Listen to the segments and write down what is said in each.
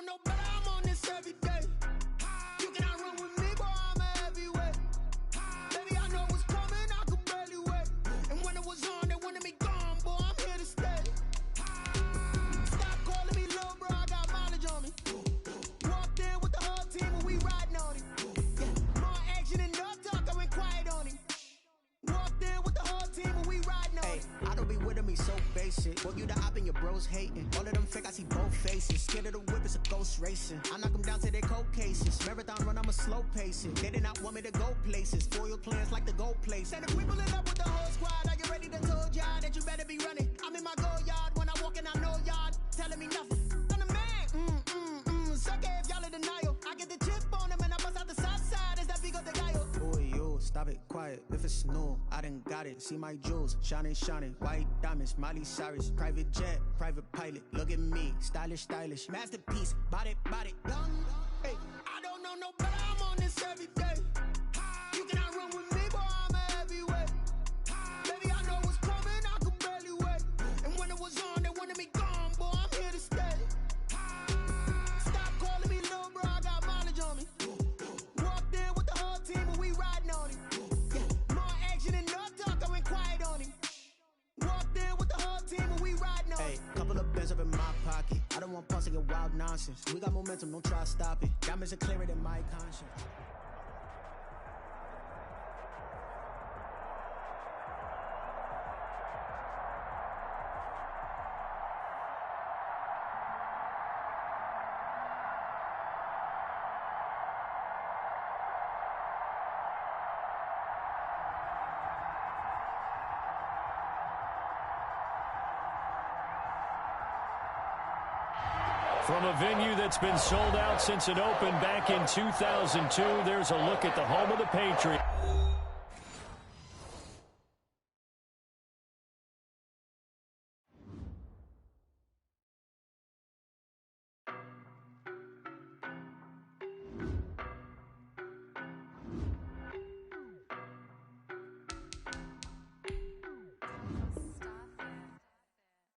know no better, I'm on this every day. You cannot run with me, boy, I'm a heavyweight. Baby, I know what's coming, I could barely wait. And when it was on, they wanted me gone, boy, I'm here to stay. Stop calling me little bro, I got mileage on me. Walked in with the whole team and we riding on him. Yeah, more action and no talk, I went quiet on him. Walked in with the whole team and we riding on him. I don't be with me so basic. Well, you the op and your bros hating. All of them fake, I see both faces. Scared of the whip, it's a ghost racing. I knock them down to their cold cases. Marathon run, I'm a slow pacing. They did not want me to go places. Foil plans like the go place. And if we pulling up with the whole squad, are you ready to told y'all that you better be running? I'm in my go yard when I walk in, I know y'all telling me nothing. I'm the man. Suck it if y'all in denial. I get the chip on them and I bust out the south side. Is that Vigo de Gallo? Boy, you stop it, quiet. If it's new, I done got it. See my jewels, shining, shining. White diamonds, Miley Cyrus. Private jet, private pilot. Look at me, stylish, stylish. Masterpiece, body, young. Hey, I don't know no better, I'm on this every day. You cannot run with me, boy, I'm a heavyweight. Baby, I know what's coming, I could barely wait. And when it was on, they wanted me gone, boy, I'm here to stay. Stop calling me little bro, I got mileage on me. Walked in with the whole team and we riding on him. Yeah, more action and no talk, I went quiet on him. Walked in with the whole team and we riding on him. Hey, couple of bands up in my pocket. I don't want pause to get wild nonsense. We got momentum, don't try to stop it. Diamonds are clearer than my conscience. From a venue that's been sold out since it opened back in 2002, there's a look at the home of the Patriots.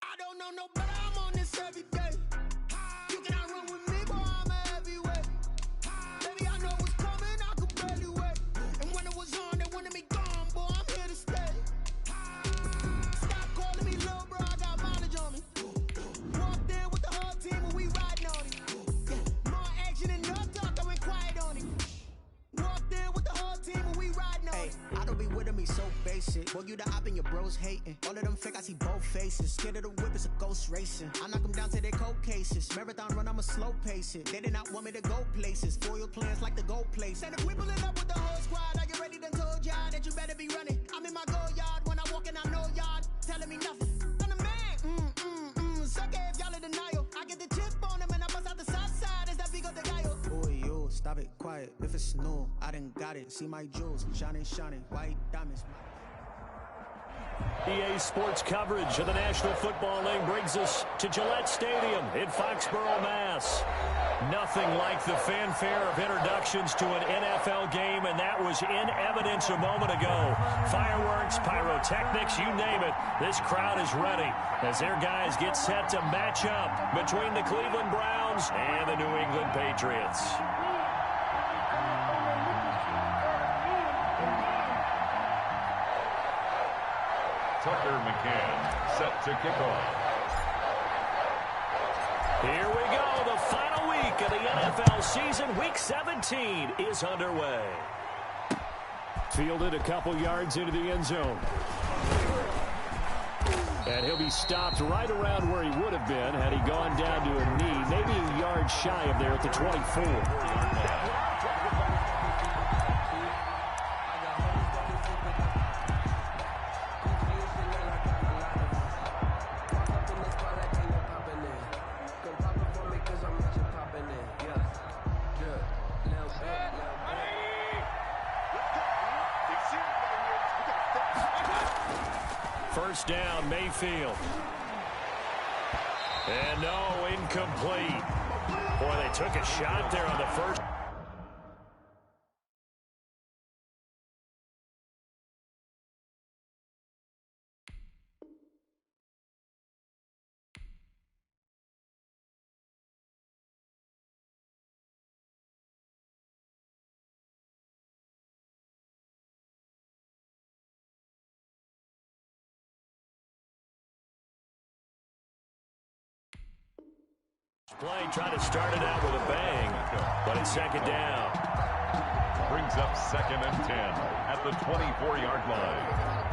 I don't know no better, I'm on this every day. You cannot run with me, boy, I'm a heavyweight. Baby, I know what's coming, I could barely wait. And when it was on, they wanted me gone, boy, I'm here to stay. Stop calling me little bro, I got mileage on me. Walked in with the whole team and we riding on him. Yeah, more action and no talk, I went quiet on him. Walked in with the whole team and we riding on him. I don't be with me so basic. Well, you the op and your bros hating. All of them fake, I see both faces. Scared of the whip, it's a ghost racing. I knock them down to their cold cases. Marathon run, I'm a slow pacing. They did not want me to go places. Foil plans like the go place. And if we pulling up with the whole squad, are you ready to told y'all that you better be running? I'm in my go yard when I walk in, I know y'all telling me nothing. I'm the man. Suck it if y'all in denial. I get the chip on them and I bust out the south side. Is that Vigo de Gallo? Boy, you stop it, quiet. If it's new, I done got it. See my jewels, shining, shining. White diamonds. EA Sports coverage of the National Football League brings us to Gillette Stadium in Foxborough, Mass. Nothing like the fanfare of introductions to an NFL game, and that was in evidence a moment ago. Fireworks, pyrotechnics, you name it. This crowd is ready as their guys get set to match up between the Cleveland Browns and the New England Patriots. Tucker McCann set to kick off. Here we go. The final week of the NFL season. Week 17 is underway. Fielded a couple yards into the end zone. And he'll be stopped right around where he would have been had he gone down to a knee, maybe a yard shy of there at the 24. First down, Mayfield. And no, incomplete. Boy, they took a shot there on the first. Play trying to start it out with a bang, but it's second down. Brings up 2nd and 10 at the 24-yard line.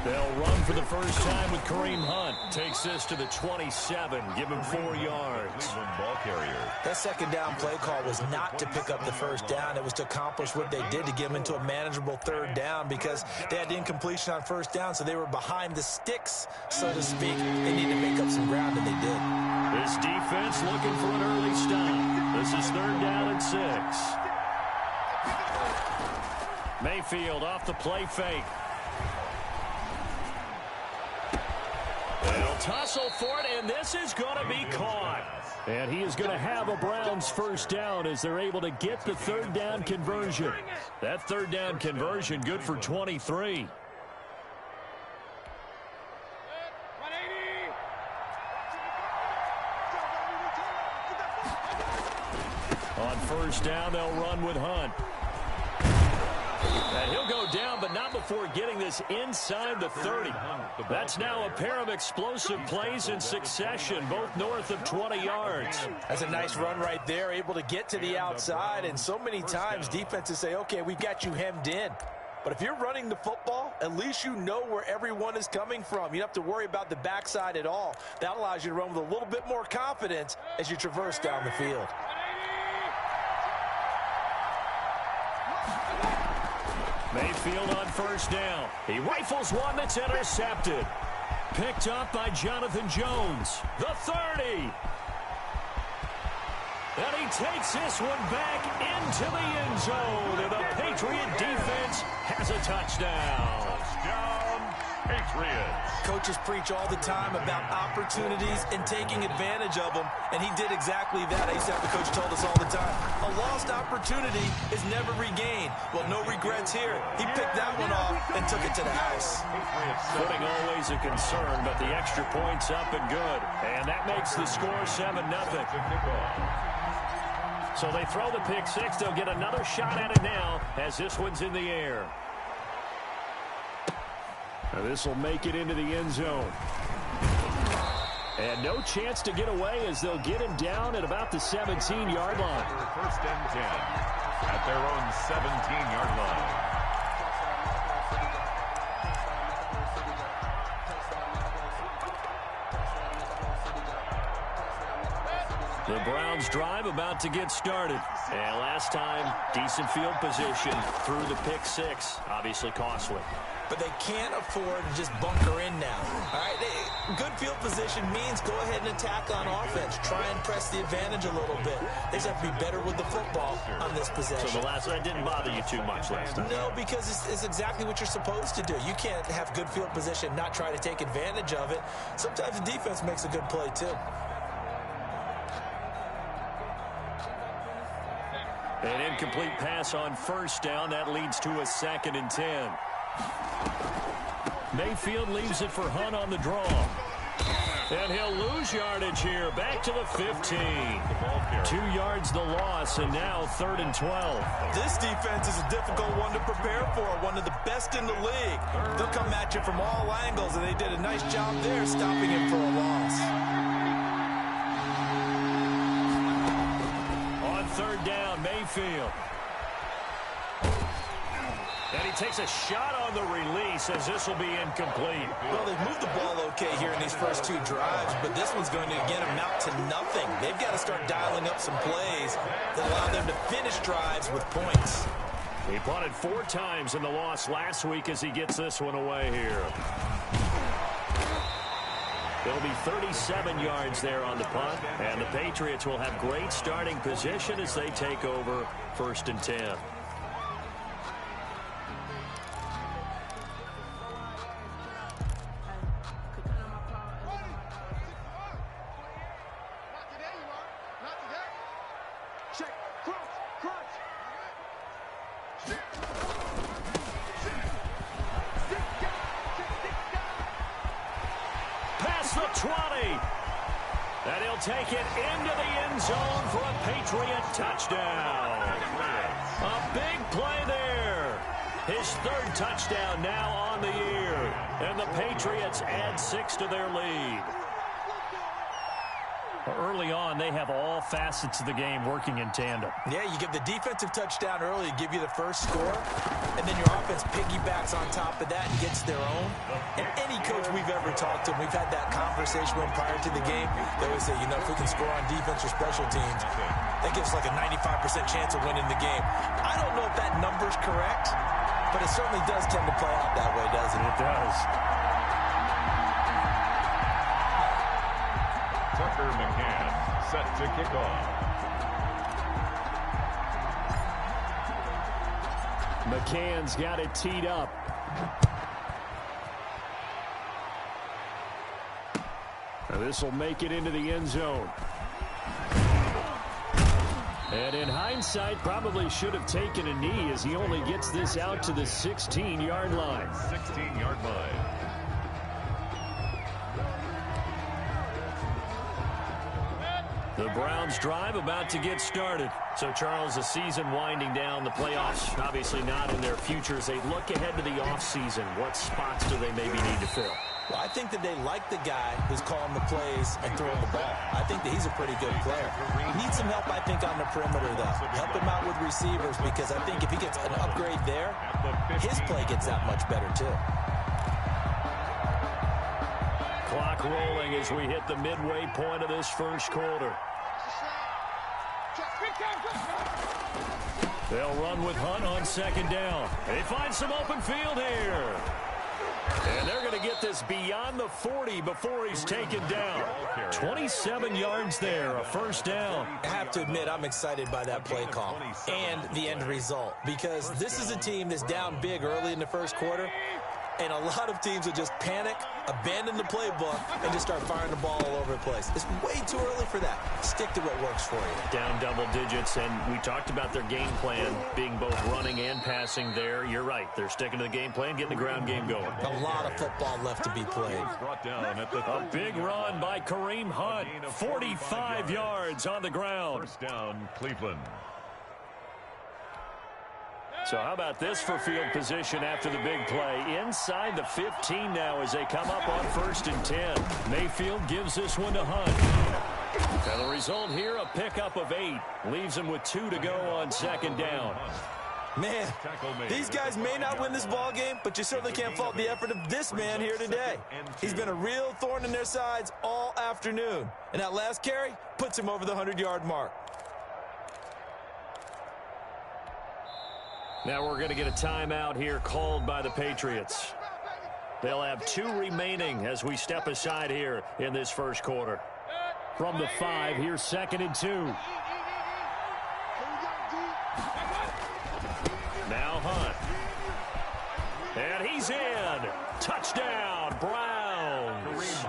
They'll run for the first time with Kareem Hunt. Takes this to the 27. Give him 4 yards. Ball carrier. That second down play call was not to pick up the first down. It was to accomplish what they did to get them into a manageable third down because they had incompletion on first down, so they were behind the sticks, so to speak. They need to make up some ground, and they did. This defense looking for an early stop. This is 3rd down and 6. Mayfield off the play fake. They'll tussle for it, and this is going to be caught. And he is going to have a Browns first down as they're able to get the 3rd down conversion. That 3rd down conversion good for 23. On first down, they'll run with Hunt. And he'll go down, but not before getting this inside the 30. That's now a pair of explosive plays in succession, both north of 20 yards. That's a nice run right there, able to get to the outside. And so many times defenses say, okay, we've got you hemmed in. But if you're running the football, at least you know where everyone is coming from. You don't have to worry about the backside at all. That allows you to run with a little bit more confidence as you traverse down the field. Mayfield on first down. He rifles one that's intercepted. Picked up by Jonathan Jones. The 30. And he takes this one back into the end zone. And the Patriot defense has a touchdown. Touchdown, Patriots. Coaches preach all the time about opportunities and taking advantage of them, and he did exactly that. I used to have the coach told us all the time, a lost opportunity is never regained. Well, no regrets here. He picked that one off and took it to the house. Footing always a concern, but the extra point's up and good. And that makes the score 7-0. So they throw the pick six. They'll get another shot at it now as this one's in the air. This will make it into the end zone. And no chance to get away as they'll get him down at about the 17-yard line. 1st and 10 at their own 17-yard line. The Browns drive about to get started. And last time, decent field position through the pick six. Obviously costly. But they can't afford to just bunker in now. All right, good field position means go ahead and attack on offense. Try and press the advantage a little bit. They just have to be better with the football on this possession. So the last that didn't bother you too much last time? No, because it's exactly what you're supposed to do. You can't have good field position, not try to take advantage of it. Sometimes the defense makes a good play too. An incomplete pass on first down. That leads to a 2nd and 10. Mayfield leaves it for Hunt on the draw. And he'll lose yardage here. Back to the 15. 2 yards the loss, and now 3rd and 12. This defense is a difficult one to prepare for. One of the best in the league. They'll come at you from all angles, and they did a nice job there stopping him for a loss. On 3rd down, Mayfield. And he takes a shot on the release as this will be incomplete. Well, they've moved the ball okay here in these first 2 drives, but this one's going to, again, amount to nothing. They've got to start dialing up some plays that allow them to finish drives with points. He punted 4 times in the loss last week as he gets this one away here. There'll be 37 yards there on the punt, and the Patriots will have great starting position as they take over 1st and 10. And he'll take it into the end zone for a Patriot touchdown. A big play there. His third touchdown now on the year. And the Patriots add 6 to their lead. Early on, they have all facets of the game working in tandem. Yeah, you give the defensive touchdown early, give you the first score, and then your offense piggybacks on top of that and gets their own. And any coach we've ever talked to, we've had that conversation when prior to the game, they always say, you know, if we can score on defense or special teams, that gives like a 95% chance of winning the game. I don't know if that number's correct, but it certainly does tend to play out that way, doesn't it? It does. Tucker McCann set to kick off. McCann's got it teed up. Now this will make it into the end zone. And in hindsight, probably should have taken a knee as he only gets this out to the 16-yard line. 16-yard line. The Browns drive about to get started. So, Charles, the season winding down, the playoffs obviously not in their futures. They look ahead to the offseason. What spots do they maybe need to fill? Well, I think that they like the guy who's calling the plays and throwing the ball. I think that he's a pretty good player. Needs some help, I think, on the perimeter, though. Help him out with receivers, because I think if he gets an upgrade there, his play gets that much better, too. Clock rolling as we hit the midway point of this first quarter. They'll run with Hunt on second down. They find some open field here. And they're going to get this beyond the 40 before he's taken down. 27 yards there, a first down. I have to admit, I'm excited by that play call and the end result, because this is a team that's down big early in the first quarter, and a lot of teams will just panic, abandon the playbook, and just start firing the ball all over the place. It's way too early for that. Stick to what works for you. Down double digits, and we talked about their game plan being both running and passing there. You're right. They're sticking to the game plan, getting the ground game going. A lot of football left to be played. A big run by Kareem Hunt. 45 yards on the ground. First down, Cleveland. So how about this for field position after the big play? Inside the 15 now as they come up on 1st and 10. Mayfield gives this one to Hunt. And the result here, a pickup of 8. Leaves him with 2 to go on second down. Man, these guys may not win this ball game, but you certainly can't fault the effort of this man here today. He's been a real thorn in their sides all afternoon. And that last carry puts him over the 100-yard mark. Now we're going to get a timeout here called by the Patriots. They'll have 2 remaining as we step aside here in this first quarter. From the 5, here's 2nd and 2. Now Hunt. And he's in. Touchdown, Browns.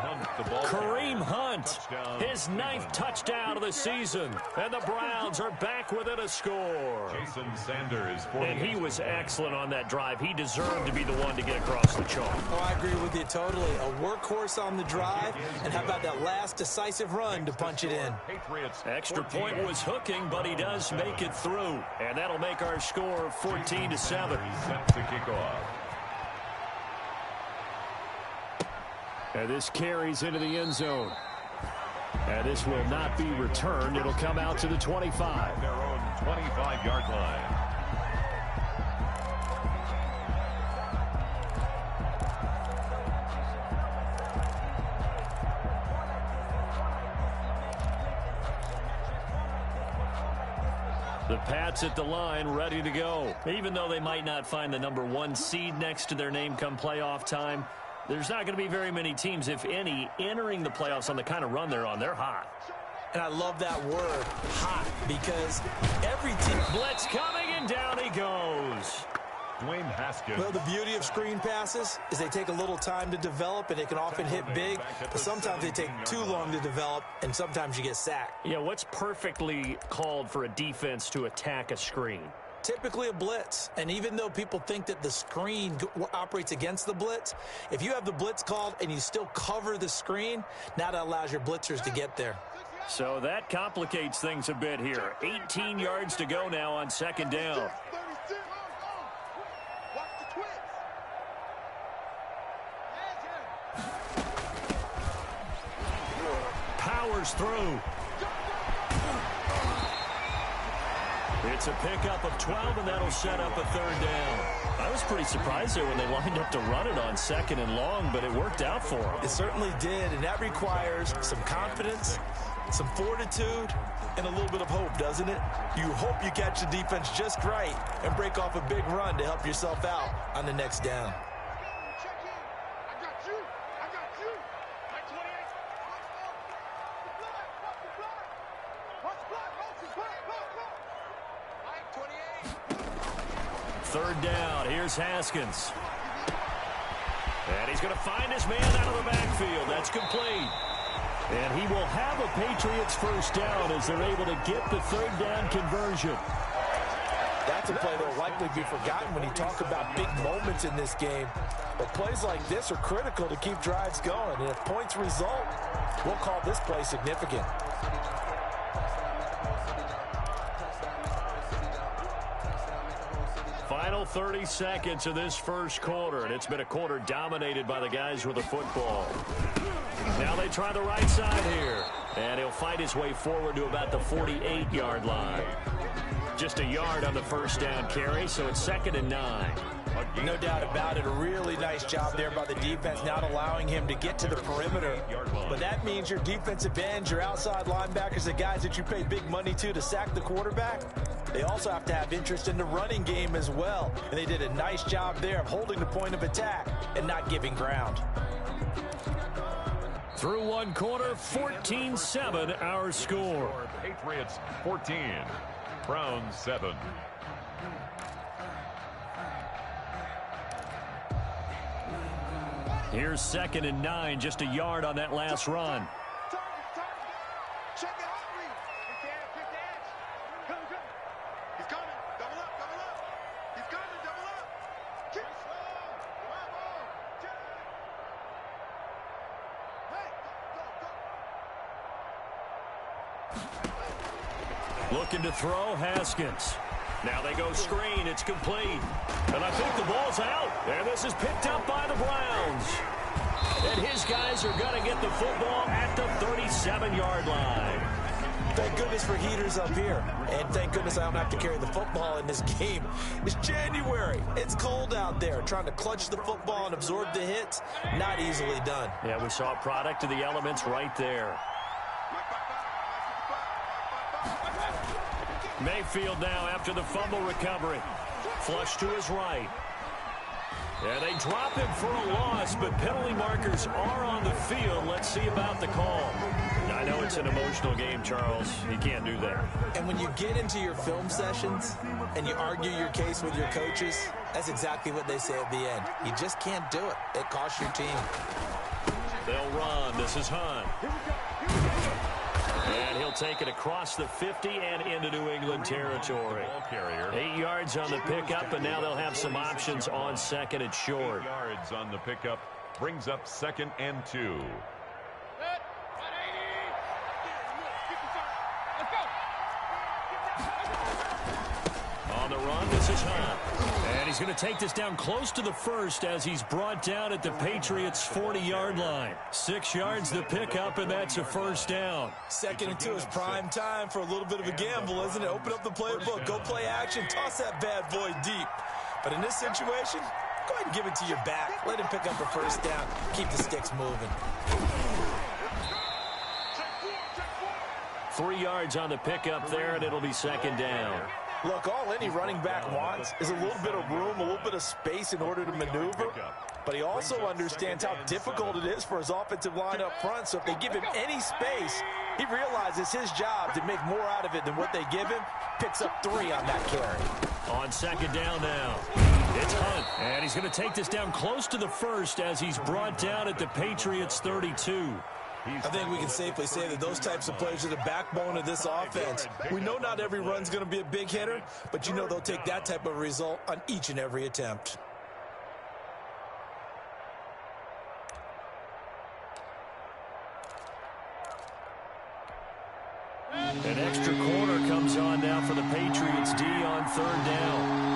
Kareem Hunt, his 9th touchdown of the season. And the Browns are back within a score. Jason Sanders. And he was excellent on that drive. He deserved to be the one to get across the chalk. Oh, I agree with you totally. A workhorse on the drive. And how about that last decisive run to punch it in? Extra point was hooking, but he does make it through. And that'll make our score 14-7. Set to kick off. And this carries into the end zone. And this will not be returned. It'll come out to the 25. Their own 25-yard line. The Pats at the line, ready to go. Even though they might not find the number 1 seed next to their name come playoff time, there's not going to be very many teams, if any, entering the playoffs on the kind of run they're on. They're hot. And I love that word, hot, because every team... Blitz coming, and down he goes. Dwayne Haskins. Well, the beauty of screen passes is they take a little time to develop, and they can often hit big, but sometimes they take too long to develop, and sometimes you get sacked. Yeah, what's perfectly called for a defense to attack a screen? Typically a blitz, and even though people think that the screen operates against the blitz, if you have the blitz called and you still cover the screen, now that allows your blitzers to get there. So that complicates things a bit here. 18 yards to go now on second down. Powers through. It's a pickup of 12, and that'll set up a third down. I was pretty surprised there when they lined up to run it on second and long, but it worked out for them. It certainly did, and that requires some confidence, some fortitude, and a little bit of hope, doesn't it? You hope you catch the defense just right and break off a big run to help yourself out on the next down. Third down, here's Haskins. And he's going to find his man out of the backfield. That's complete. And he will have a Patriots first down as they're able to get the third down conversion. That's a play that will likely be forgotten when you talk about big moments in this game. But plays like this are critical to keep drives going. And if points result, we'll call this play significant. Final 30 seconds of this first quarter, and it's been a quarter dominated by the guys with the football. Now they try the right side here, and he'll fight his way forward to about the 48-yard line. Just a yard on the first down carry, so it's 2nd and 9. No doubt about it. A really nice job there by the defense, not allowing him to get to the perimeter. But that means your defensive ends, your outside linebackers, the guys that you pay big money to sack the quarterback, they also have to have interest in the running game as well. And they did a nice job there of holding the point of attack and not giving ground. Through one quarter, 14-7 our score. Patriots 14, Browns 7. Here's 2nd and 9, just a yard on that last run. Looking to throw, Haskins. Now they go screen. It's complete. And I think the ball's out. And this is picked up by the Browns. And his guys are going to get the football at the 37-yard line. Thank goodness for heaters up here. And thank goodness I don't have to carry the football in this game. It's January. It's cold out there. Trying to clutch the football and absorb the hits, not easily done. Yeah, we saw a product of the elements right there. Mayfield now after the fumble recovery. Flush to his right. Yeah, they drop him for a loss, but penalty markers are on the field. Let's see about the call. I know it's an emotional game, Charles. You can't do that. And when you get into your film sessions and you argue your case with your coaches, that's exactly what they say at the end. You just can't do it. It costs your team. They'll run. This is Hunt. And he'll take it across the 50 and into New England territory. 8 yards on the pickup, and now they'll have some options on 2nd and short. 8 yards on the pickup brings up 2nd and 2. On the run, this is Hunt. And he's going to take this down close to the first as he's brought down at the Patriots' 40-yard line. 6 yards the pickup, and that's a first down. 2nd and 2 is prime time for a little bit of a gamble, isn't it? Open up the playbook, go play action, toss that bad boy deep. But in this situation, go ahead and give it to your back. Let him pick up a first down. Keep the sticks moving. 3 yards on the pickup there, and it'll be 2nd down. Look, all any running back wants is a little bit of room, a little bit of space in order to maneuver. But he also understands how difficult it is for his offensive line up front. So if they give him any space, he realizes his job to make more out of it than what they give him. Picks up 3 on that carry. On 2nd down now. It's Hunt. And he's going to take this down close to the first as he's brought down at the Patriots' 32. I think we can safely say that those types of players are the backbone of this offense. We know not every run's going to be a big hitter, but you know they'll take that type of result on each and every attempt. An extra corner comes on now for the Patriots D on 3rd down.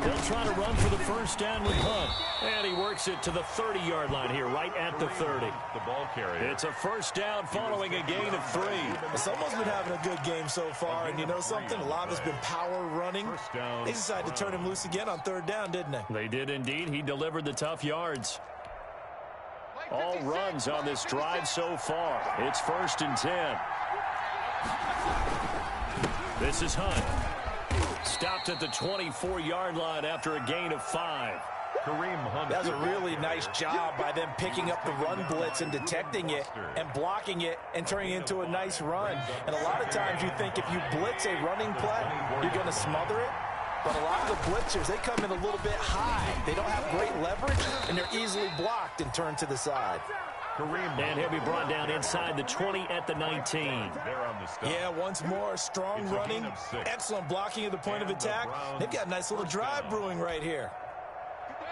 They'll try to run for the first down with Hunt. And he works it to the 30-yard line here, right at the 30. The ball carrier. It's a first down following a gain of 3. Someone's been having a good game so far, and you know something? A lot of it's been power running. They decided to turn him loose again on 3rd down, didn't they? They did indeed. He delivered the tough yards. All runs on this drive so far. It's 1st and 10. This is Hunt. Stopped at the 24-yard line after a gain of 5. Kareem Hunt. That's a really nice job by them picking up the run blitz and detecting it and blocking it and turning it into a nice run. And a lot of times you think if you blitz a running play, you're going to smother it. But a lot of the blitzers, they come in a little bit high. They don't have great leverage, and they're easily blocked and turned to the side. And he'll be brought down inside the 20 at the 19. Yeah, once more, strong running, excellent blocking at the point of attack. They've got a nice little drive brewing right here.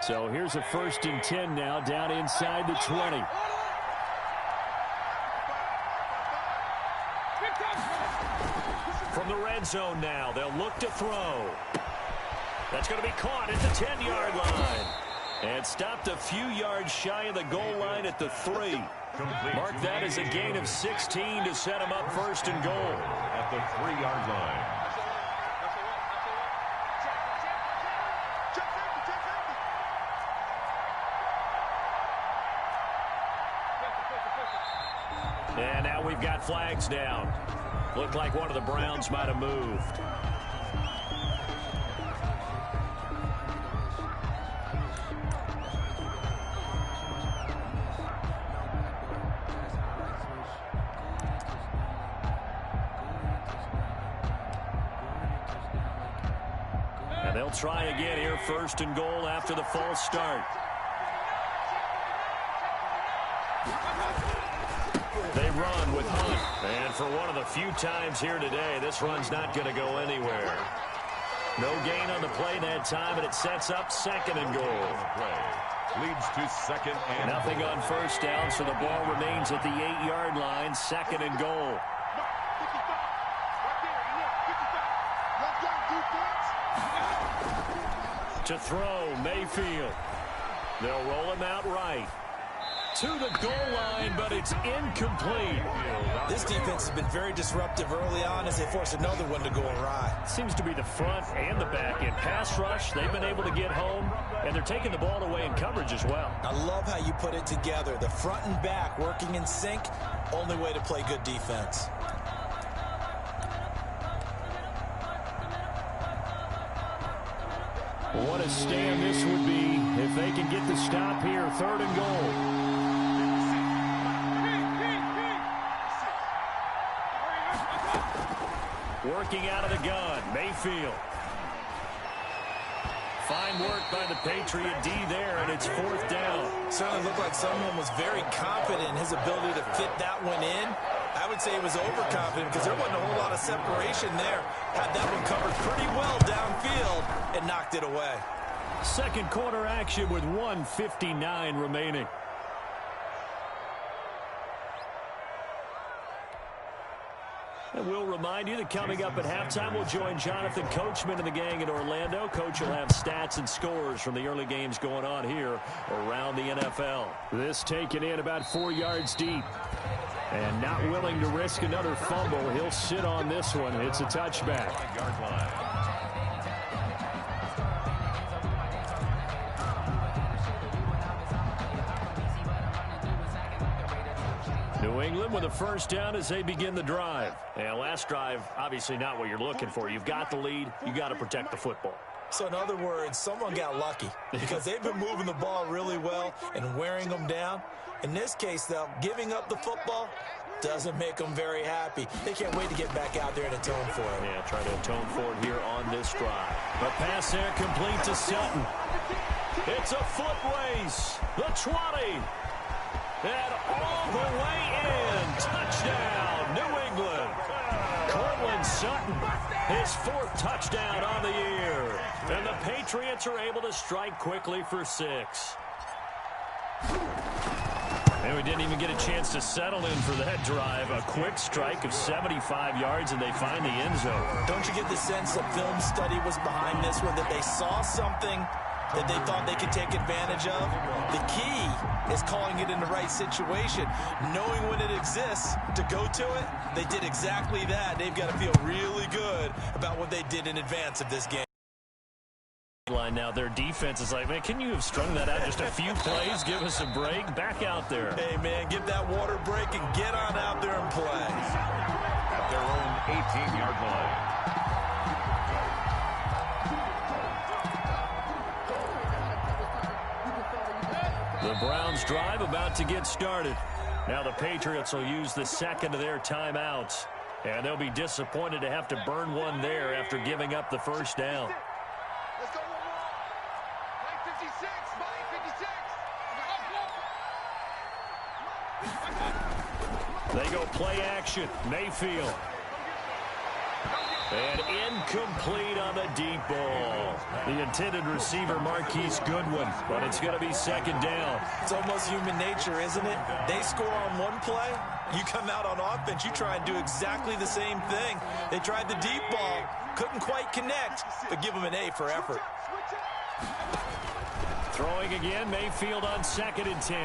So here's a 1st and 10 now, down inside the 20. From the red zone now, they'll look to throw. That's going to be caught at the 10-yard line. And stopped a few yards shy of the goal line at the 3. Mark that as a gain of 16 to set him up 1st and goal. At the 3-yard line. And now we've got flags down. Looked like one of the Browns might have moved. And they'll try again here, 1st and goal after the false start. They run with Hunt. And for one of the few times here today, this run's not going to go anywhere. No gain on the play that time, and it sets up 2nd and goal. Leads to 2nd and nothing on 1st down, so the ball remains at the 8-yard line, 2nd and goal. To throw, Mayfield. They'll roll him out right. To the goal line, but it's incomplete. This defense has been very disruptive early on as they force another one to go awry. Seems to be the front and the back. In pass rush, they've been able to get home, and they're taking the ball away in coverage as well. I love how you put it together. The front and back working in sync, only way to play good defense. What a stand this would be if they can get the stop here, 3rd and goal. Working out of the gun, Mayfield. Fine work by the Patriot D there, and it's 4th down. Certainly looked like someone was very confident in his ability to fit that one in. I would say he was overconfident because there wasn't a whole lot of separation there. Had that one covered pretty well downfield and knocked it away. 2nd quarter action with 1:59 remaining. And we'll remind you that coming up at halftime, we'll join Jonathan Coachman and the gang in Orlando. Coach will have stats and scores from the early games going on here around the NFL. This taken in about 4 yards deep. And not willing to risk another fumble. He'll sit on this one. It's a touchback. New England with a 1st down as they begin the drive. And last drive, obviously not what you're looking for. You've got the lead. You got to protect the football. So in other words, someone got lucky because they've been moving the ball really well and wearing them down. In this case, though, giving up the football doesn't make them very happy. They can't wait to get back out there and atone for it. Yeah, try to atone for it here on this drive. The pass there complete to Sutton. It's a foot race. The 20. And all the way in. Touchdown, New England. Cortland Sutton, his 4th touchdown on the year. And the Patriots are able to strike quickly for 6. And we didn't even get a chance to settle in for that drive. A quick strike of 75 yards, and they find the end zone. Don't you get the sense that film study was behind this one, that they saw something that they thought they could take advantage of? The key is calling it in the right situation, knowing when it exists to go to it. They did exactly that. They've got to feel really good about what they did in advance of this game. Now their defense is like, man, can you have strung that out just a few plays? Give us a break. Back out there. Hey, man, give that water break and get on out there and play. At their own 18-yard line. The Browns drive about to get started. Now the Patriots will use the second of their timeouts. And they'll be disappointed to have to burn one there after giving up the first down. Let's go one more. Mike 56. Mike 56. They go play action. Mayfield. And incomplete on the deep ball. The intended receiver, Marquise Goodwin. But it's going to be second down. It's almost human nature, isn't it? They score on one play. You come out on offense, you try and do exactly the same thing. They tried the deep ball. Couldn't quite connect, but give them an A for effort. Throwing again, Mayfield on 2nd and 10.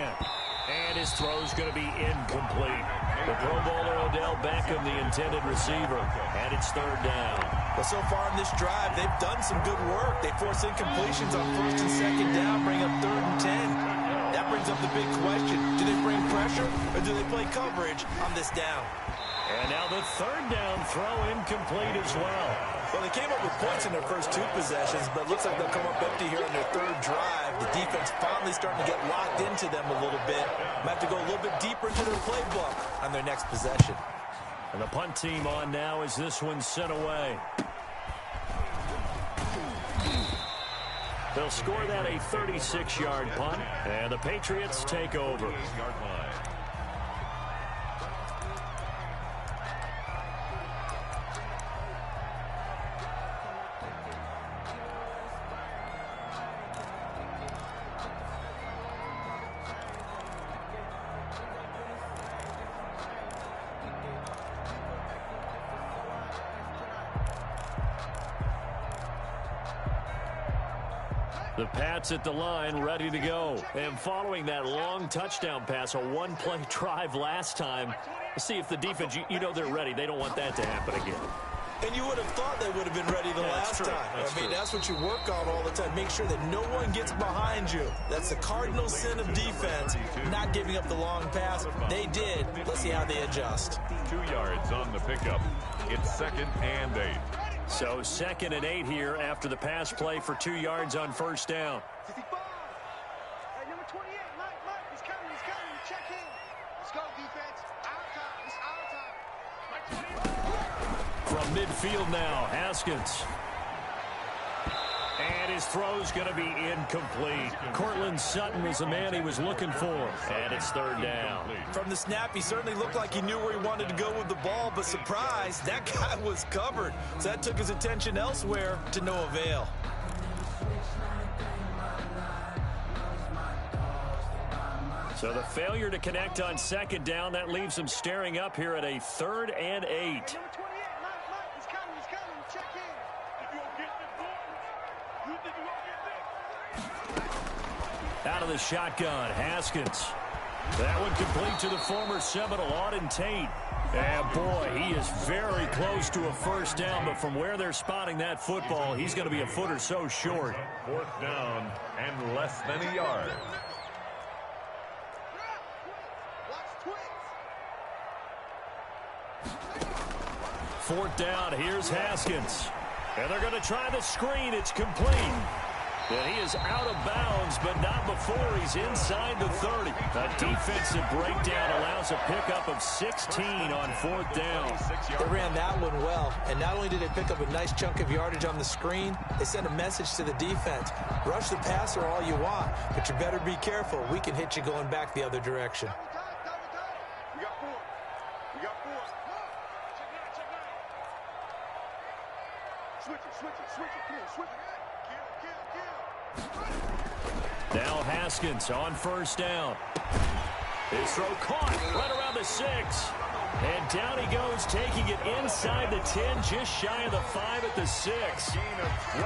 And his throw's going to be incomplete. The Pro Bowler Odell Beckham, the intended receiver. And it's 3rd down. Well, so far in this drive, they've done some good work. They force incompletions on 1st and 2nd down, bring up 3rd and 10. That brings up the big question. Do they bring pressure or do they play coverage on this down? And now the 3rd down throw incomplete as well. Well, they came up with points in their first 2 possessions, but it looks like they'll come up empty here on their 3rd drive. The defense finally starting to get locked into them a little bit. Might have to go a little bit deeper into their playbook on their next possession. And the punt team on now as this one's sent away. They'll score that a 36-yard punt, and the Patriots take over. The Pats at the line, ready to go. And following that long touchdown pass, a one-play drive last time, let's see if the defense, you know they're ready. They don't want that to happen again. And you would have thought they would have been ready the last time. That's what you work on all the time. Make sure that no one gets behind you. That's the cardinal sin of defense, not giving up the long pass. They did. Let's see how they adjust. 2 yards on the pickup. It's 2nd and 8. So 2nd and 8 here after the pass play for 2 yards on 1st down. 55. Hey, number 28, Mike, he's coming. Check in. Let's go, defense. Our time. It's our time. From midfield now, Haskins. And his throw's going to be incomplete. Cortland Sutton was the man he was looking for. And it's 3rd down. From the snap, he certainly looked like he knew where he wanted to go with the ball, but surprise, that guy was covered. So that took his attention elsewhere to no avail. So the failure to connect on 2nd down, that leaves him staring up here at a 3rd and 8. Number 28, Mike, he's coming. Check in. Out of the shotgun, Haskins. That one complete to the former Seminole, Auden Tate. And boy, he is very close to a 1st down, but from where they're spotting that football, he's going to be a foot or so short. 4th down and less than a yard. Fourth down, here's Haskins. And they're going to try the screen. It's complete. And he is out of bounds, but not before he's inside the 30. A defensive breakdown allows a pickup of 16 on 4th down. They ran that one well, and not only did they pick up a nice chunk of yardage on the screen, they sent a message to the defense. Rush the passer all you want, but you better be careful. We can hit you going back the other direction. We got 4. We got 4. Switch it. Come on, switch it. Now Haskins on 1st down. His throw caught right around the 6. And down he goes, taking it inside the 10, just shy of the 5 at the 6.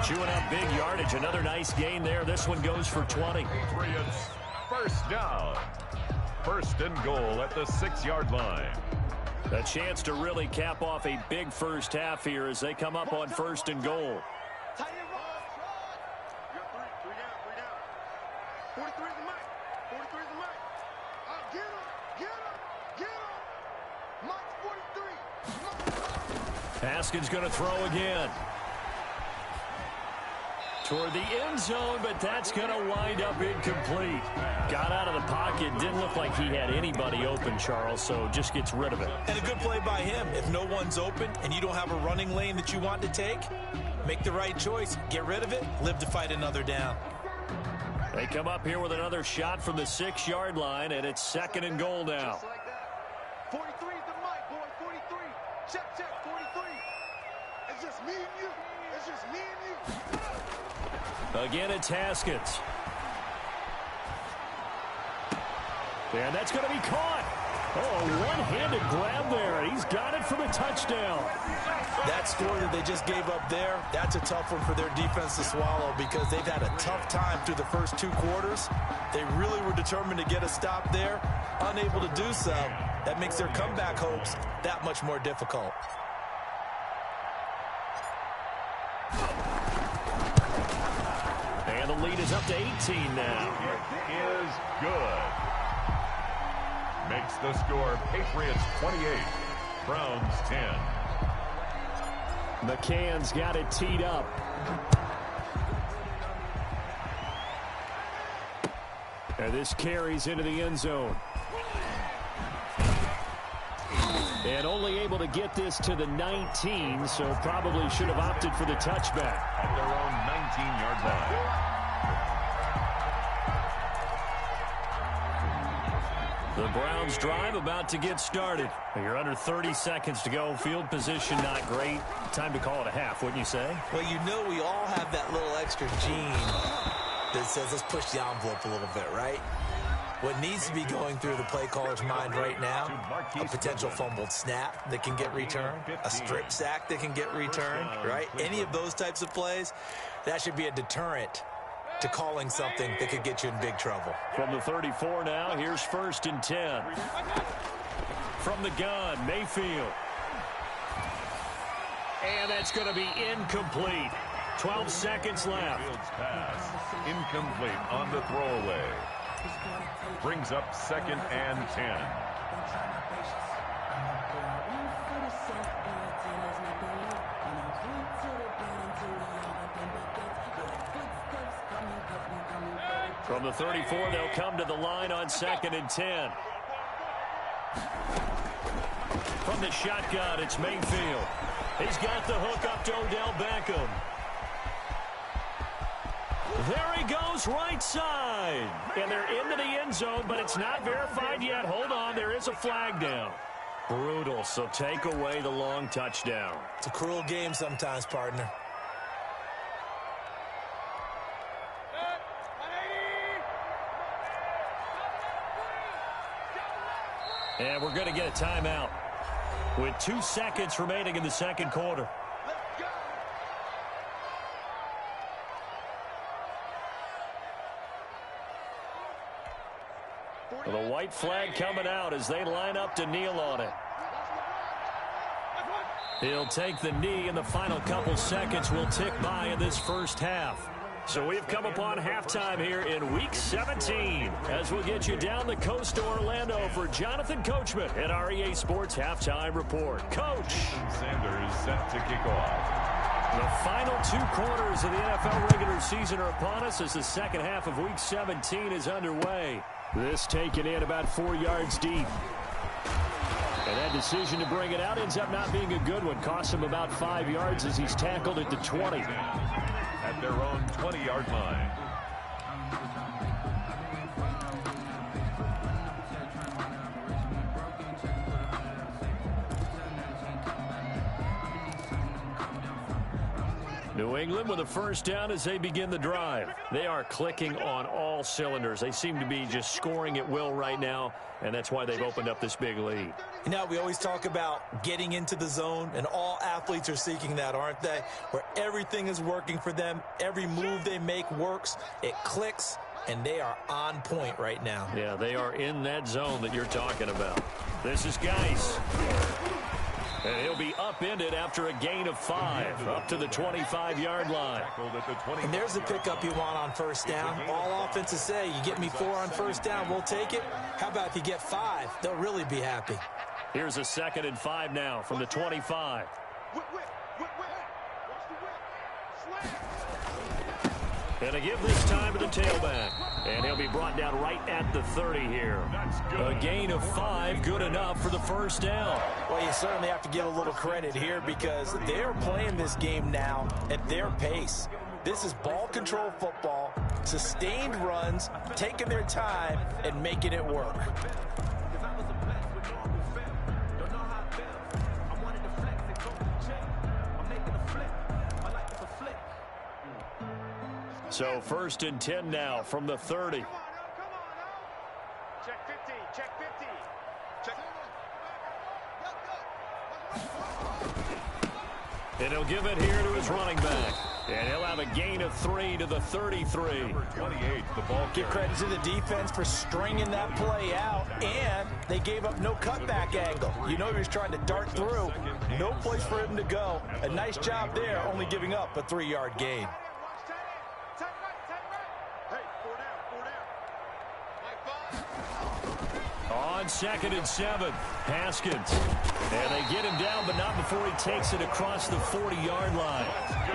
Chewing up big yardage. Another nice gain there. This one goes for 20. Patriots, 1st down. 1st and goal at the 6-yard line. A chance to really cap off a big first half here as they come up on 1st and goal. Haskins going to throw again. Toward the end zone, but that's going to wind up incomplete. Got out of the pocket. Didn't look like he had anybody open, Charles, so just gets rid of it. And a good play by him. If no one's open and you don't have a running lane that you want to take, make the right choice. Get rid of it. Live to fight another down. They come up here with another shot from the 6-yard line, and it's 2nd and goal now. 43 is the mic, boy. 43. Check, 43. It's just me and you. It's just me and you. Again, it's Haskins. And that's going to be caught. Oh, a one-handed grab there. He's got it for the touchdown. That score that they just gave up there, that's a tough one for their defense to swallow because they've had a tough time through the first 2 quarters. They really were determined to get a stop there, unable to do so. That makes their comeback hopes that much more difficult. And the lead is up to 18 now. It is good. Makes the score Patriots 28, Browns 10. McCann's got it teed up. And this carries into the end zone. And only able to get this to the 19, so probably should have opted for the touchback. At their own 19-yard line. The Browns drive about to get started. You're under 30 seconds to go. Field position not great. Time to call it a half, wouldn't you say? Well, you know we all have that little extra gene that says let's push the envelope a little bit, right? What needs to be going through the play caller's mind right now, a potential fumbled snap that can get returned, a strip sack that can get returned, right? Any of those types of plays, that should be a deterrent to calling something that could get you in big trouble. From the 34 now, here's 1st and 10. From the gun, Mayfield. And that's going to be incomplete. 12 seconds left. Field's pass incomplete on the throwaway. Brings up 2nd and 10. From the 34, they'll come to the line on 2nd and 10. From the shotgun, it's Mayfield. He's got the hook up to Odell Beckham. There he goes, right side. And they're into the end zone, but it's not verified yet. Hold on, there is a flag down. Brutal, so take away the long touchdown. It's a cruel game sometimes, partner. And we're going to get a timeout with 2 seconds remaining in the second quarter. The white flag coming out as they line up to kneel on it. He'll take the knee, and the final couple seconds will tick by in this first half. So we've come upon halftime here in Week 17 as we'll get you down the coast to Orlando for Jonathan Coachman at our EA Sports Halftime Report. Coach. Sanders set to kick off. The final 2 quarters of the NFL regular season are upon us as the second half of Week 17 is underway. This taken in about 4 yards deep. And that decision to bring it out ends up not being a good one. Costs him about 5 yards as he's tackled at the 20. At their own 20-yard line. New England with a first down as they begin the drive. They are clicking on all cylinders. They seem to be just scoring at will right now, and that's why they've opened up this big lead. You know, we always talk about getting into the zone, and all athletes are seeking that, aren't they? Where everything is working for them. Every move they make works. It clicks, and they are on point right now. Yeah, they are in that zone that you're talking about. This is Geis. And he'll be upended after a gain of 5, up to the 25-yard line. And there's the pickup you want on first down. All offenses say, you get me 4 on first down, we'll take it. How about if you get 5? They'll really be happy. Here's a 2nd and 5 now from the 25. And a give this time to the tailback. And he'll be brought down right at the 30 here. A gain of 5, good enough for the first down. Well, you certainly have to give a little credit here because they're playing this game now at their pace. This is ball control football, sustained runs, taking their time, and making it work. So 1st and 10 now from the 30. Come on now. Check 50, check 50. Check. And he'll give it here to his running back. And he'll have a gain of 3 to the 33. Number 28, the ball. Give credit to the defense for stringing that play out, and they gave up no cutback angle. You know he was trying to dart through. No place for him to go. A nice job there, only giving up a 3-yard gain. On 2nd and 7, Haskins. And they get him down, but not before he takes it across the 40-yard line.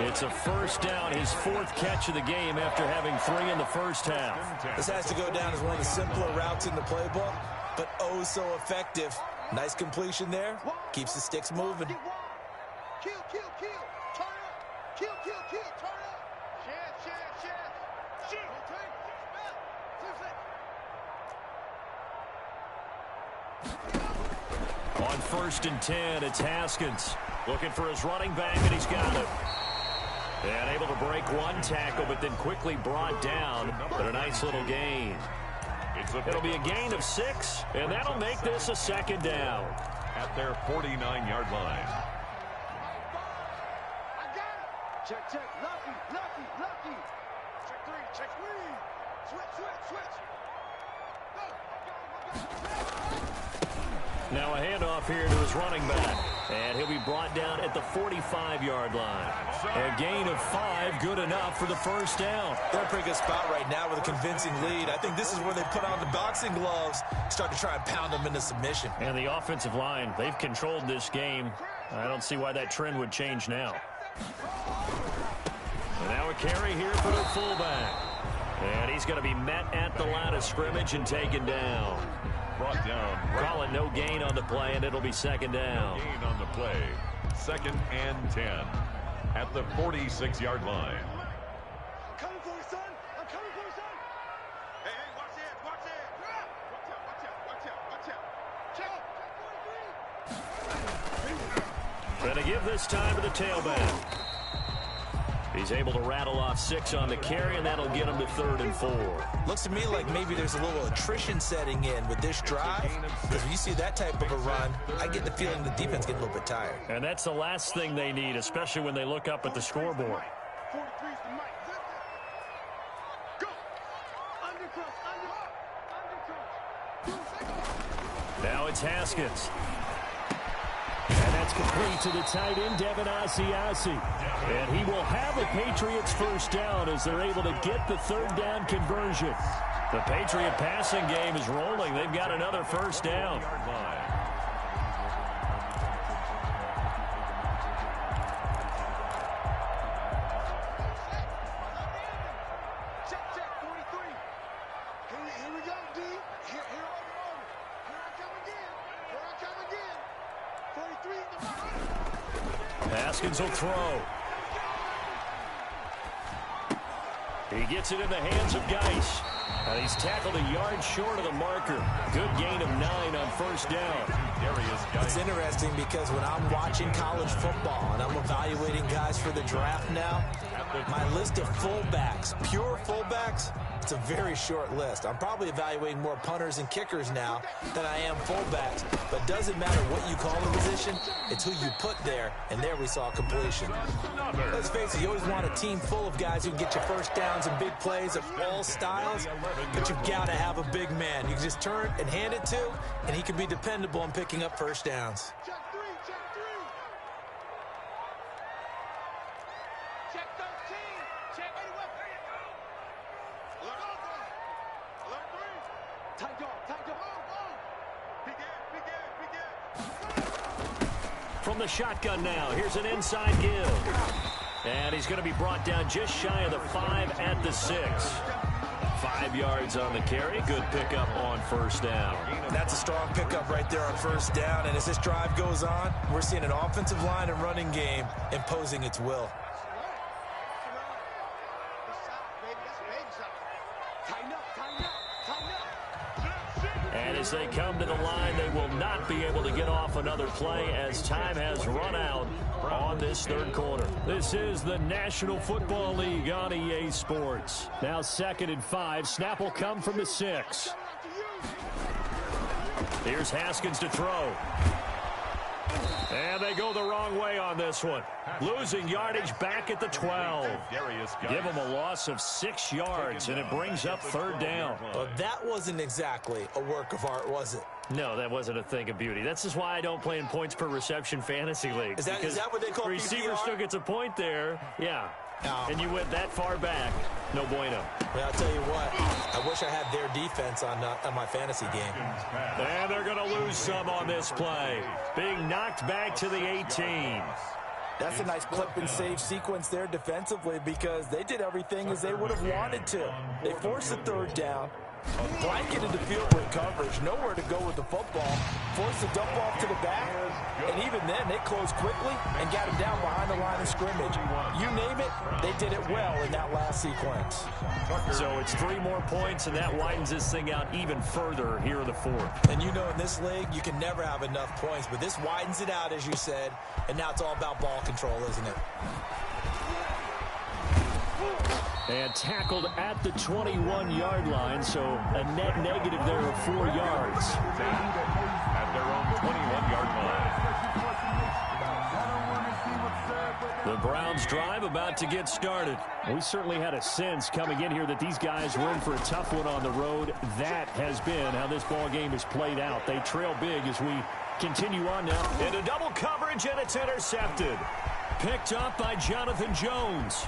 It's a first down, his 4th catch of the game after having 3 in the first half. This has to go down as one of the simpler routes in the playbook, but oh so effective. Nice completion there. Keeps the sticks moving. Kill, kill, kill. Turn up. Kill, kill, kill. Turn up. Chance. Shoot. On 1st and 10, it's Haskins. Looking for his running back, and he's got him. And able to break 1 tackle, but then quickly brought down. But a nice little gain. It'll be a gain of 6, and that'll make this a 2nd down. At their 49-yard line. I got it. Check. Lucky. Check 3. Switch. Now a handoff here to his running back. And he'll be brought down at the 45-yard line. A gain of 5, good enough for the first down. They're in a pretty good spot right now with a convincing lead. I think this is where they put on the boxing gloves, start to try and pound them into submission. And the offensive line, they've controlled this game. I don't see why that trend would change now. And now a carry here for the fullback. And he's going to be met at the line of scrimmage and taken down. Brought down. Call it no gain on the play, and it'll be 2nd down. Gain on the play. 2nd and 10 at the 46-yard line. I'm coming for you, son. Hey, watch it. Watch out. Going to give this time to the tailback. He's able to rattle off 6 on the carry, and that'll get him to 3rd and 4. Looks to me like maybe there's a little attrition setting in with this drive, because when you see that type of a run, I get the feeling the defense getting a little bit tired. And that's the last thing they need, especially when they look up at the scoreboard. 43's the mic. Go. Undercross. Now it's Haskins. And that's complete to the tight end, Devin Asiasi. And he will have a Patriots first down as they're able to get the 3rd down conversion. The Patriot passing game is rolling. They've got another first down. Haskins will throw. He gets it in the hands of Geis. And he's tackled a yard short of the marker. Good gain of 9 on first down. It's interesting because when I'm watching college football and I'm evaluating guys for the draft now, my list of fullbacks, pure fullbacks, it's a very short list. I'm probably evaluating more punters and kickers now than I am fullbacks. But it doesn't matter what you call the position, it's who you put there, and there we saw completion. Let's face it, you always want a team full of guys who can get you first downs and big plays of all styles, but you've got to have a big man. You can just turn and hand it to, and he can be dependable in picking up first downs. Check 3, check 3. Check 13. Check 81. There you go. Alert 3. Tight dog, tight dog. Begin. From the shotgun now, here's an inside give. And he's going to be brought down just shy of the 5 at the 6. 5 yards on the carry. Good pickup on first down. That's a strong pickup right there on first down. And as this drive goes on, we're seeing an offensive line and running game imposing its will. And as they come to the line, they will not be able to get off another play as time has run out on this third quarter. This is the National Football League on EA Sports. Now 2nd and 5. Snap will come from the 6. Here's Haskins to throw. And they go the wrong way on this one. Losing yardage back at the 12. Give them a loss of 6 yards, and it brings up 3rd down. But that wasn't exactly a work of art, was it? No, that wasn't a thing of beauty. That's just why I don't play in points per reception fantasy league. Is that what they call receiver PPR? still gets a point there. Yeah. Oh. And you went that far back. No bueno. Well, I'll tell you what. I wish I had their defense on my fantasy game. And they're going to lose some on this play. Being knocked back to the 18. That's a nice clip and save sequence there defensively because they did everything as they would have wanted to. They forced the 3rd down, blanketed the field with coverage, nowhere to go with the football, forced the dump off to the back, and even then they closed quickly and got him down behind the line of scrimmage. You name it, they did it well in that last sequence. So it's 3 more points, and that widens this thing out even further here in the 4th. And you know in this league, you can never have enough points, but this widens it out, as you said, and now it's all about ball control, isn't it? And tackled at the 21-yard line, so a net negative there of 4 yards. At their own 21-yard line. The Browns drive about to get started. We certainly had a sense coming in here that these guys were in for a tough one on the road. That has been how this ball game has played out. They trail big as we continue on now. Into double coverage, and it's intercepted. Picked up by Jonathan Jones.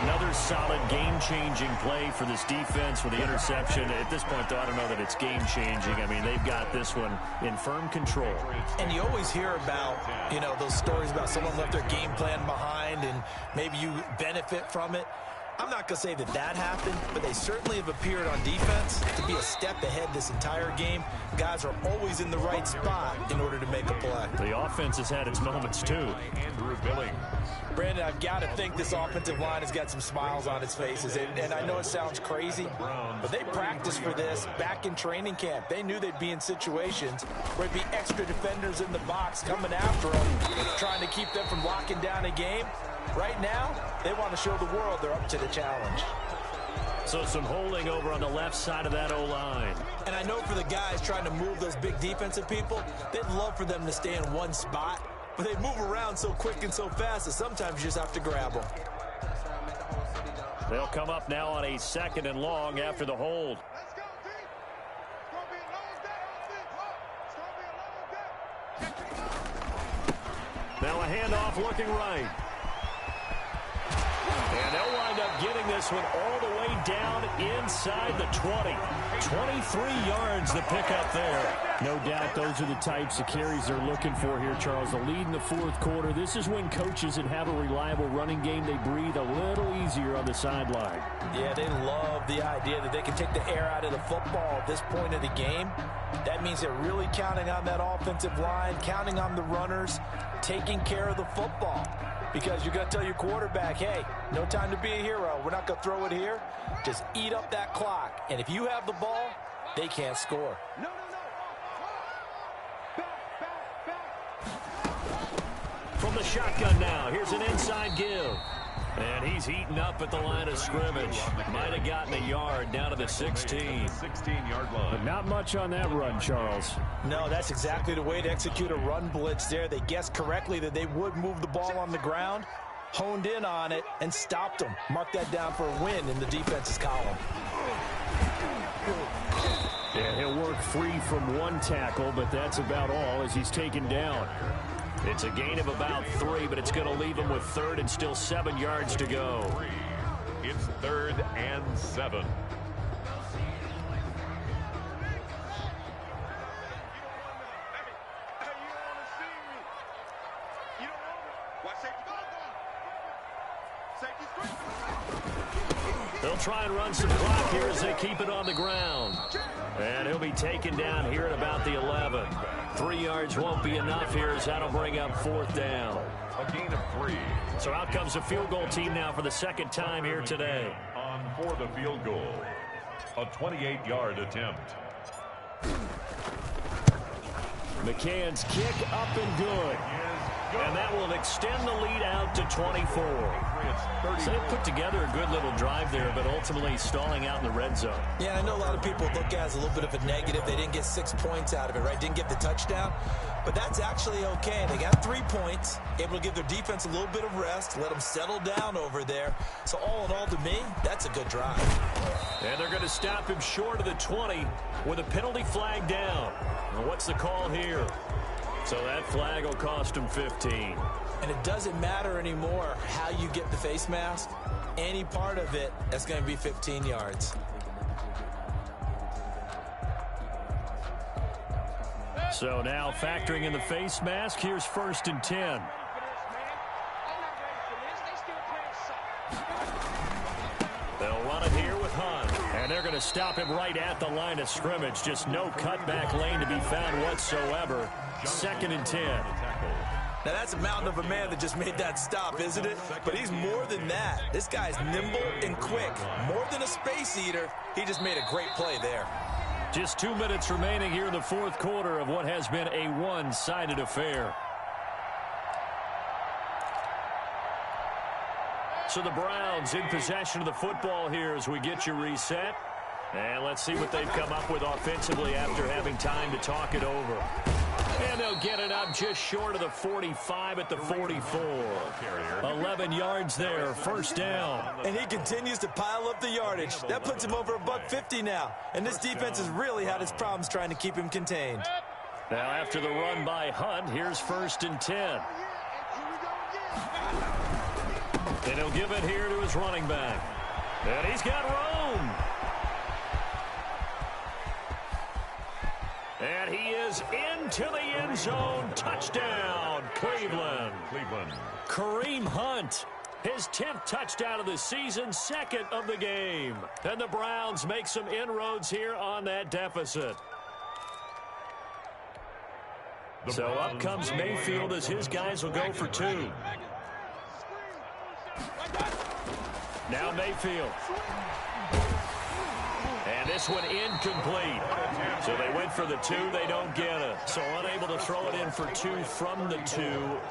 Another solid game-changing play for this defense with the interception. At this point, though, I don't know that it's game-changing. I mean, they've got this one in firm control. And you always hear about, those stories about someone left their game plan behind and maybe you benefit from it. I'm not going to say that happened, but they certainly have appeared on defense to be a step ahead this entire game. Guys are always in the right spot in order to make a play. The offense has had its moments, too. Andrew Billings. Brandon, I've got to think this offensive line has got some smiles on its faces. And I know it sounds crazy, but they practiced for this back in training camp. They knew they'd be in situations where there'd be extra defenders in the box coming after them, trying to keep them from locking down a game. Right now, they want to show the world they're up to the challenge. So some holding over on the left side of that O-line. And I know for the guys trying to move those big defensive people, they'd love for them to stay in one spot. But they move around so quick and so fast that sometimes you just have to grab them. They'll come up now on a 2nd and long after the hold. Let's go, team. It's going to be a long day. It's going to be a long day. Now a handoff looking right. And they'll wind up getting this one all the way down inside the 20. 23 yards the pickup there. No doubt those are the types of carries they're looking for here, Charles. The lead in the fourth quarter. This is when coaches that have a reliable running game, they breathe a little easier on the sideline. Yeah, they love the idea that they can take the air out of the football at this point of the game. That means they're really counting on that offensive line, counting on the runners, taking care of the football. Because you're going to tell your quarterback, hey, no time to be a hero. We're not going to throw it here. Just eat up that clock. And if you have the ball, they can't score. No. From the shotgun now, here's an inside give. And he's heating up at the line of scrimmage. Might have gotten a yard down to the 16. 16-yard line. But not much on that run, Charles. No, that's exactly the way to execute a run blitz there. They guessed correctly that they would move the ball on the ground, honed in on it, and stopped them. Mark that down for a win in the defense's column. Yeah, he'll work free from one tackle, but that's about all as he's taken down. It's a gain of about 3, but it's going to leave him with 3rd and still 7 yards to go. It's 3rd and 7. They'll try and run some clock here as they keep it on the ground. And he'll be taken down here at about the 11. 3 yards won't be enough here as that'll bring up 4th down. A gain of 3. So out comes the field goal team now for the second time here today. On for the field goal. A 28-yard attempt. McCann's kick up and good. And that will extend the lead out to 24. So they put together a good little drive there, but ultimately stalling out in the red zone. Yeah, I know a lot of people look at it as a little bit of a negative. They didn't get 6 points out of it, right? Didn't get the touchdown. But that's actually okay. They got 3 points, able to give their defense a little bit of rest, let them settle down over there. So all in all, to me, that's a good drive. And they're going to stop him short of the 20 with a penalty flag down. And what's the call here? So that flag will cost him 15. And it doesn't matter anymore how you get the face mask. Any part of it, that's going to be 15 yards. So now factoring in the face mask, here's 1st and 10. They'll run it here with Hunt. And they're going to stop him right at the line of scrimmage. Just no cutback lane to be found whatsoever. 2nd and 10. Now, that's a mountain of a man that just made that stop, isn't it? But he's more than that. This guy's nimble and quick. More than a space eater. He just made a great play there. Just 2 minutes remaining here in the fourth quarter of what has been a one-sided affair. So the Browns in possession of the football here as we get you reset. And let's see what they've come up with offensively after having time to talk it over. And they'll get it up just short of the 45 at the 44. 11 yards there, 1st down. And he continues to pile up the yardage. That puts him over $150 now. And this defense has really had its problems trying to keep him contained. Now after the run by Hunt, here's 1st and 10. And he'll give it here to his running back. And he's got room. And he is into the end zone. Touchdown, Cleveland. Kareem Hunt, his 10th touchdown of the season, 2nd of the game. And the Browns make some inroads here on that deficit. So up comes Mayfield as his guys will go for 2. Now Mayfield. And this one incomplete. So they went for the 2. They don't get it. So unable to throw it in for 2 from the 2.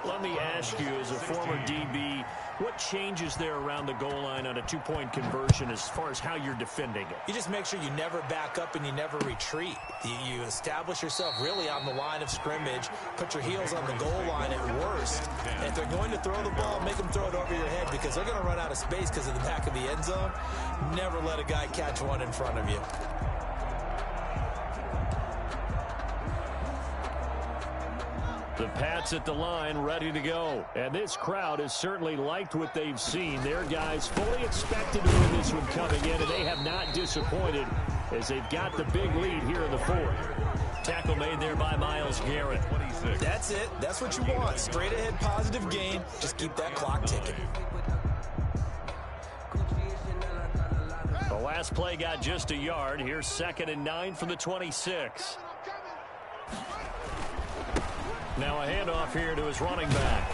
Let me ask you, as a former DB, what changes there around the goal line on a 2-point conversion as far as how you're defending it? You just make sure you never back up and you never retreat. You establish yourself really on the line of scrimmage, put your heels on the goal line at worst. And if they're going to throw the ball, make them throw it over your head because they're going to run out of space because of the back of the end zone. Never let a guy catch one in front of you. The Pats at the line ready to go. And this crowd has certainly liked what they've seen. Their guys fully expected to win this one coming in, and they have not disappointed as they've got the big lead here in the fourth. Tackle made there by Myles Garrett. 26. That's it. That's what you want. Straight ahead positive game. Just keep that clock ticking. The last play got just a yard. Here's 2nd and 9 from the 26. Now a handoff here to his running back.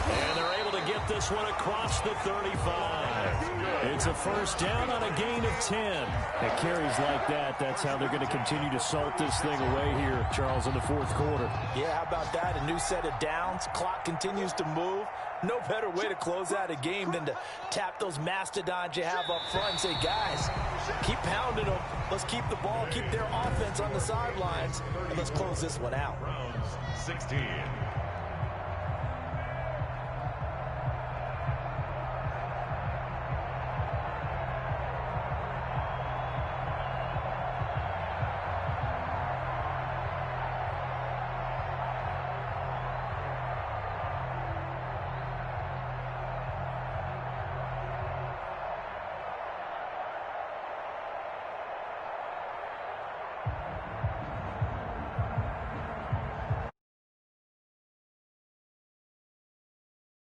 And they're able to get this one across the 35. It's a first down on a gain of 10. At carries like that, that's how they're going to continue to salt this thing away here, Charles, in the fourth quarter. Yeah, how about that? A new set of downs. Clock continues to move. No better way to close out a game than to tap those mastodons you have up front and say, guys, keep pounding them. Let's keep the ball, keep their offense on the sidelines, and let's close this one out. Browns 16.